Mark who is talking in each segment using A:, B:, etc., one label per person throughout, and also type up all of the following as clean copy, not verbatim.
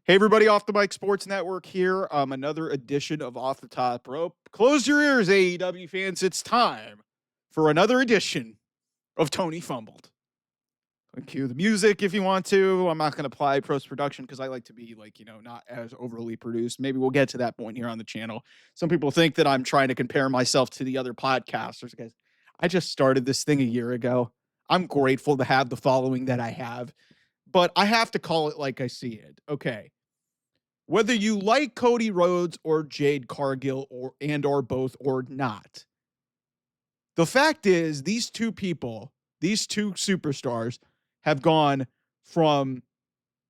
A: Hey, everybody, Off the Mic Sports Network here. Another edition of Off the Top Rope. Close your ears, AEW fans. It's time for another edition of Tony Fumbled. Cue the music if you want to. I'm not going to apply post-production because I like to be not as overly produced. Maybe we'll get to that point here on the channel. Some people think that I'm trying to compare myself to the other podcasters. Guys, I just started this thing a year ago. I'm grateful to have the following that I have, but I have to call it like I see it. Okay. Whether you like Cody Rhodes or Jade Cargill or both or not, the fact is these two people, these two superstars, have gone from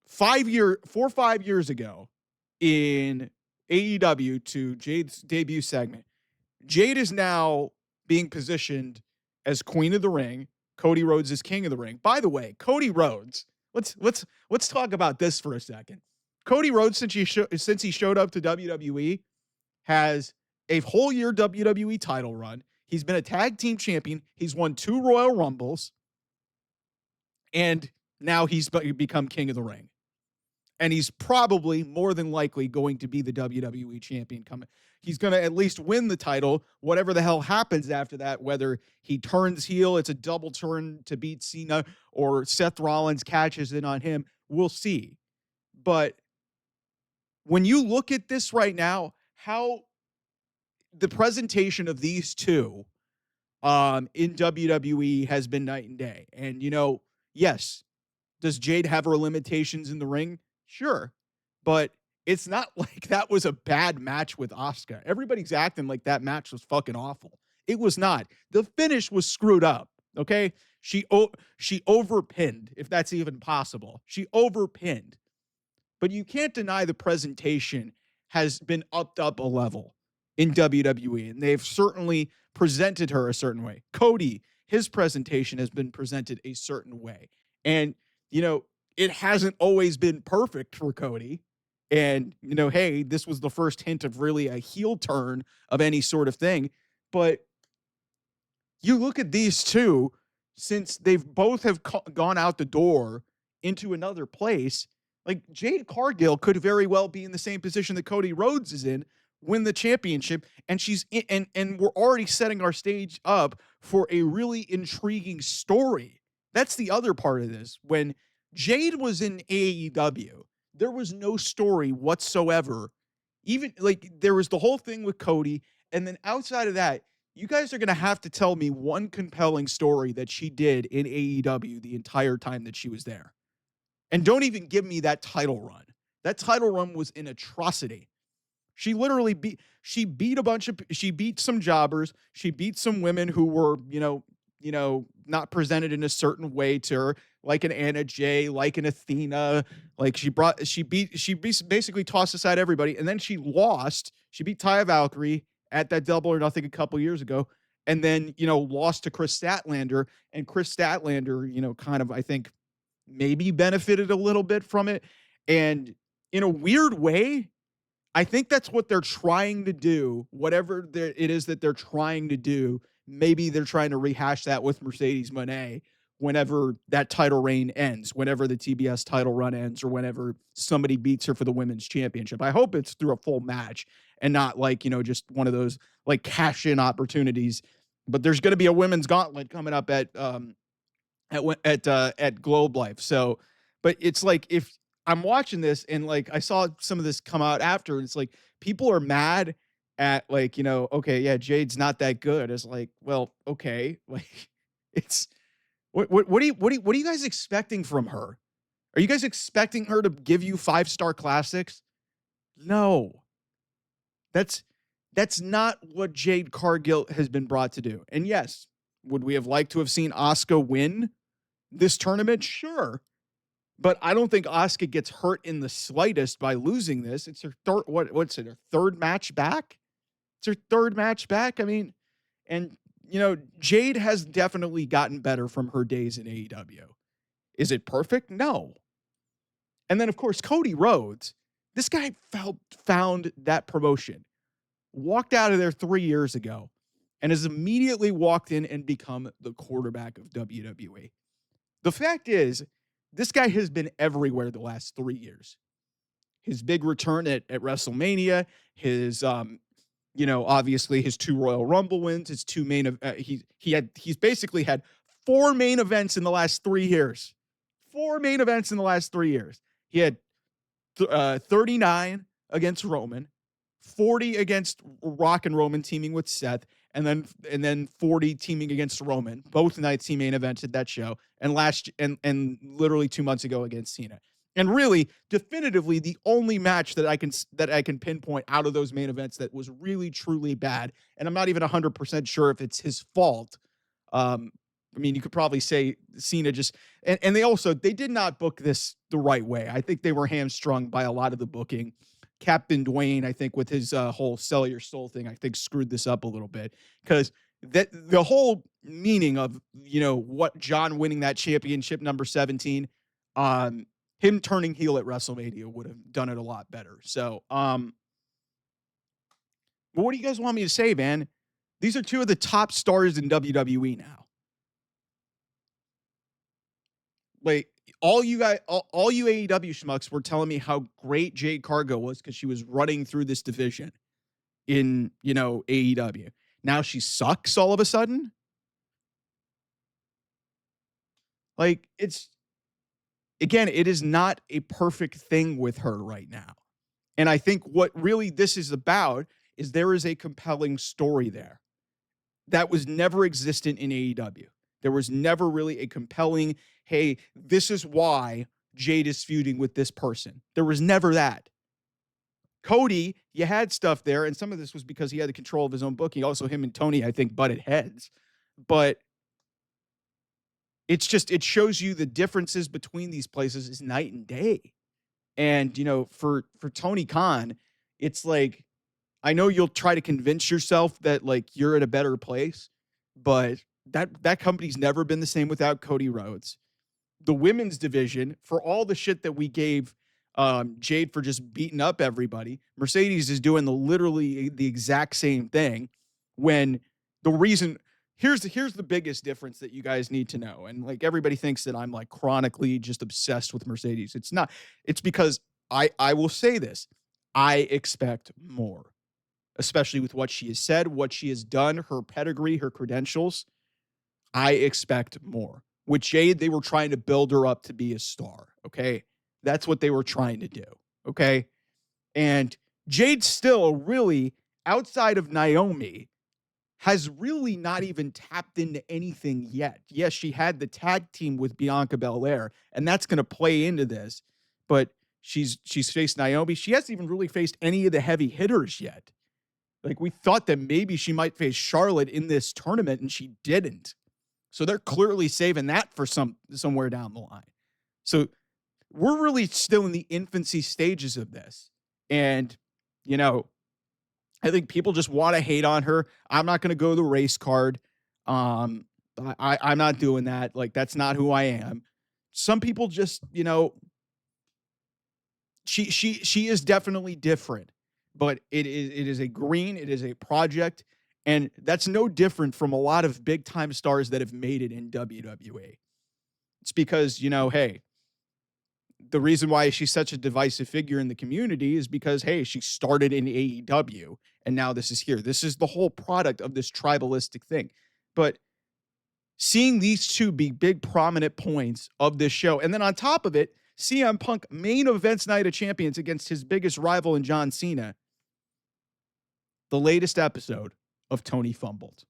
A: 4 or 5 years ago in AEW to Jade's debut segment. Jade is now being positioned as Queen of the Ring. Cody Rhodes is King of the Ring. By the way, Cody Rhodes. Let's talk about this for a second. Cody Rhodes, since he showed up to WWE, has a whole year WWE title run. He's been a tag team champion. He's won 2 Royal Rumbles, and now he's become King of the Ring. And he's probably more than likely going to be the WWE champion coming. He's going to at least win the title, whatever the hell happens after that, whether he turns heel, it's a double turn to beat Cena, or Seth Rollins catches in on him. We'll see. But when you look at this right now, how the presentation of these two in WWE has been night and day. And, yes, does Jade have her limitations in the ring? Sure. But it's not like that was a bad match with Asuka. Everybody's acting like that match was fucking awful. It was not. The finish was screwed up, okay? She overpinned, if that's even possible. She overpinned. But you can't deny the presentation has been upped up a level in WWE, and they've certainly presented her a certain way. Cody, his presentation has been presented a certain way. And, it hasn't always been perfect for Cody. And, hey, this was the first hint of really a heel turn of any sort of thing. But you look at these two, since they've both have gone out the door into another place, like Jade Cargill could very well be in the same position that Cody Rhodes is in, win the championship, and she's in, and we're already setting our stage up for a really intriguing story. That's the other part of this. When Jade was in AEW, there was no story whatsoever. Even there was the whole thing with Cody, and then outside of that, you guys are going to have to tell me one compelling story that she did in AEW the entire time that she was there. And don't even give me that title run. That title run was an atrocity. She literally beat some jobbers. She beat some women who were, not presented in a certain way to her, like an Anna Jay, like an Athena. Like she basically tossed aside everybody. And then she lost. She beat Taya Valkyrie at that Double or Nothing a couple years ago. And then, lost to Chris Statlander. And Chris Statlander, kind of, I think, maybe benefited a little bit from it. And in a weird way, I think that's what they're trying to do. Whatever it is that they're trying to do, maybe they're trying to rehash that with Mercedes Moné whenever that title reign ends, whenever the TBS title run ends, or whenever somebody beats her for the women's championship. I hope it's through a full match and not just one of those cash-in opportunities. But there's going to be a women's gauntlet coming up at Globe Life. So, but it's if I'm watching this and I saw some of this come out after, and it's people are mad at okay, yeah, Jade's not that good. It's well, okay, it's what are you guys expecting from her? Are you guys expecting her to give you 5-star classics? No. That's not what Jade Cargill has been brought to do. And yes, would we have liked to have seen Asuka win this tournament? Sure. But I don't think Asuka gets hurt in the slightest by losing this. It's her her third match back? It's her third match back. I mean, and Jade has definitely gotten better from her days in AEW. Is it perfect? No. And then of course Cody Rhodes, this guy found that promotion, walked out of there 3 years ago, and has immediately walked in and become the quarterback of WWE. The fact is, this guy has been everywhere the last 3 years. his big return at WrestleMania, his obviously his 2 Royal Rumble wins, his 2 he's basically had 4 main events in the last 3 years. 4 main events in the last 3 years. He had 39 against Roman, 40 against Rock and Roman teaming with Seth, and then 40 teaming against Roman. Both nights he main evented that show, and literally 2 months ago against Cena. And really, definitively, the only match that I can pinpoint out of those main events that was really truly bad, and I'm not even 100% sure if it's his fault. I mean, you could probably say Cena just and they did not book this the right way. I think they were hamstrung by a lot of the booking. Captain Dwayne, I think, with his whole sell your soul thing, I think screwed this up a little bit, because that the whole meaning of what John winning that championship number 17, him turning heel at WrestleMania would have done it a lot better. So, but what do you guys want me to say, man? These are 2 of the top stars in WWE now. Like, all you AEW schmucks were telling me how great Jade Cargill was because she was running through this division in, AEW. Now she sucks all of a sudden. Like, it is not a perfect thing with her right now. And I think what really this is about is there is a compelling story there that was never existent in AEW. There was never really a compelling, hey, this is why Jade is feuding with this person. There was never that. Cody, you had stuff there, and some of this was because he had the control of his own booking. Also, him and Tony, I think, butted heads. But it shows you the differences between these places is night and day. And, for Tony Khan, it's like, I know you'll try to convince yourself that, like, you're at a better place, but that company's never been the same without Cody Rhodes. The women's division, for all the shit that we gave Jade for just beating up everybody, Mercedes is doing literally the exact same thing. When the reason here's the biggest difference that you guys need to know, and like everybody thinks that I'm like chronically just obsessed with Mercedes. It's not. It's because I will say this: I expect more, especially with what she has said, what she has done, her pedigree, her credentials. I expect more. With Jade, they were trying to build her up to be a star, okay? That's what they were trying to do, okay? And Jade still really, outside of Naomi, has really not even tapped into anything yet. Yes, she had the tag team with Bianca Belair, and that's going to play into this, but she's faced Naomi. She hasn't even really faced any of the heavy hitters yet. Like, we thought that maybe she might face Charlotte in this tournament, and she didn't. So they're clearly saving that for somewhere down the line. So we're really still in the infancy stages of this. And, I think people just want to hate on her. I'm not going to go the race card. I'm not doing that. Like, that's not who I am. Some people just, she is definitely different, but it is a green. It is a project. And that's no different from a lot of big time stars that have made it in WWE. It's because, hey, the reason why she's such a divisive figure in the community is because, hey, she started in AEW and now this is here. This is the whole product of this tribalistic thing. But seeing these 2 be big prominent points of this show, and then on top of it, CM Punk main events Night of Champions against his biggest rival in John Cena, the latest episode of Tony Fumbled.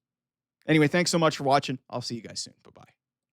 A: Anyway, thanks so much for watching. I'll see you guys soon. Bye-bye.